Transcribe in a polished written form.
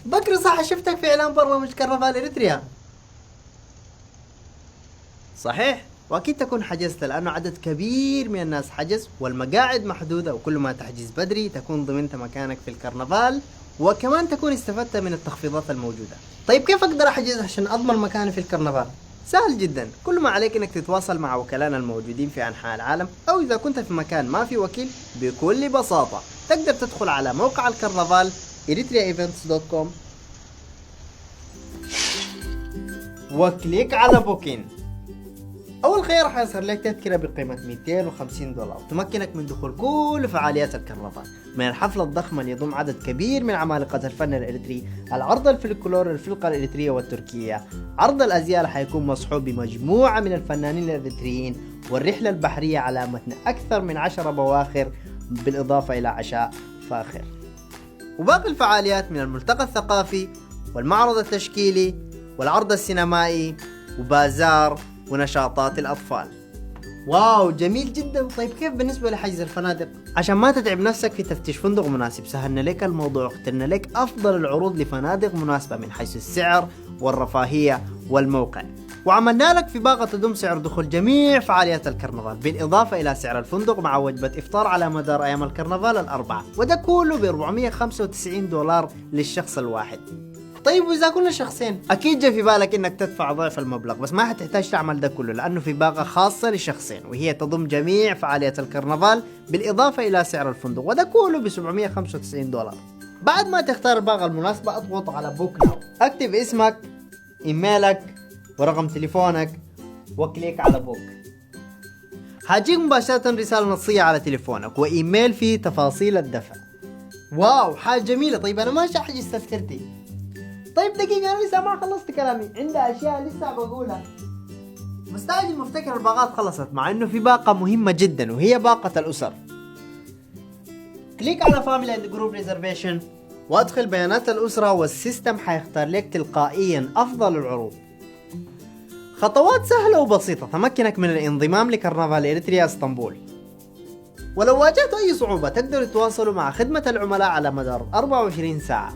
بكر صح، شفتك في اعلان برنامج كرنفال اريتريا. صحيح، واكيد تكون حجزت لانه عدد كبير من الناس حجز والمقاعد محدودة، وكل ما تحجز بدري تكون ضمنت مكانك في الكرنفال، وكمان تكون استفدت من التخفيضات الموجودة. طيب كيف اقدر احجز عشان اضمن مكاني في الكرنفال؟ سهل جدا، كل ما عليك انك تتواصل مع وكلانا الموجودين في انحاء العالم، او اذا كنت في مكان ما في وكيل بكل بساطة تقدر تدخل على موقع الكرنفال eritreaevents.com وكليك على بوكين. أول خيار حيظهر لك تذكرة بقيمة $250 تمكنك من دخول كل فعاليات الكرنفال، من الحفلة الضخمة اللي يضم عدد كبير من عمالقة الفن الإريتري، العرض الفلكلور الفرقة الإريترية والتركية، عرض الأزياء اللي حيكون مصحوب بمجموعة من الفنانين الإريتريين، والرحلة البحرية على متن أكثر من 10 بواخر بالإضافة إلى عشاء فاخر، وباقي الفعاليات من الملتقى الثقافي والمعرض التشكيلي والعرض السينمائي وبازار ونشاطات الأطفال. واو جميل جدا. طيب كيف بالنسبة لحجز الفنادق؟ عشان ما تتعب نفسك في تفتيش فندق مناسب، سهلنا لك الموضوع واخترنا لك أفضل العروض لفنادق مناسبة من حيث السعر والرفاهية والموقع، وعملنا لك في باقة تضم سعر دخول جميع فعاليات الكرنفال بالإضافة إلى سعر الفندق مع وجبة إفطار على مدار أيام الكرنفال الأربعة، وده كله $495 للشخص الواحد. طيب وإذا كنا شخصين، أكيد جا في بالك إنك تدفع ضعف المبلغ، بس ما حتحتاج تعمل ده كله لأنه في باقة خاصة لشخصين وهي تضم جميع فعاليات الكرنفال بالإضافة إلى سعر الفندق، وده كله $795. بعد ما تختار الباقة المناسبة اضغط على بوك ناو، اكتب اسمك، إيميلك ورقم تليفونك وكليك على بوك. هاجيك مباشرة رسالة نصية على تليفونك وإيميل فيه تفاصيل الدفع. واو حاجة جميلة. طيب أنا ماشي أحجز تذكرتي. طيب دقيقة، أنا لسه ما خلصت كلامي، عندي أشياء لسه بقولها. مستعجل مفتكر الباقات خلصت، مع إنه في باقة مهمة جدا وهي باقة الأسر. كليك على فاميلي اند جروب ريزرفيشن وادخل بيانات الأسرة والسيستم حيختار لك تلقائيا أفضل العروض. خطوات سهلة وبسيطة تمكنك من الانضمام لكرنفال إريتريا اسطنبول. ولو واجهت أي صعوبة تقدروا تتواصلوا مع خدمة العملاء على مدار 24 ساعة.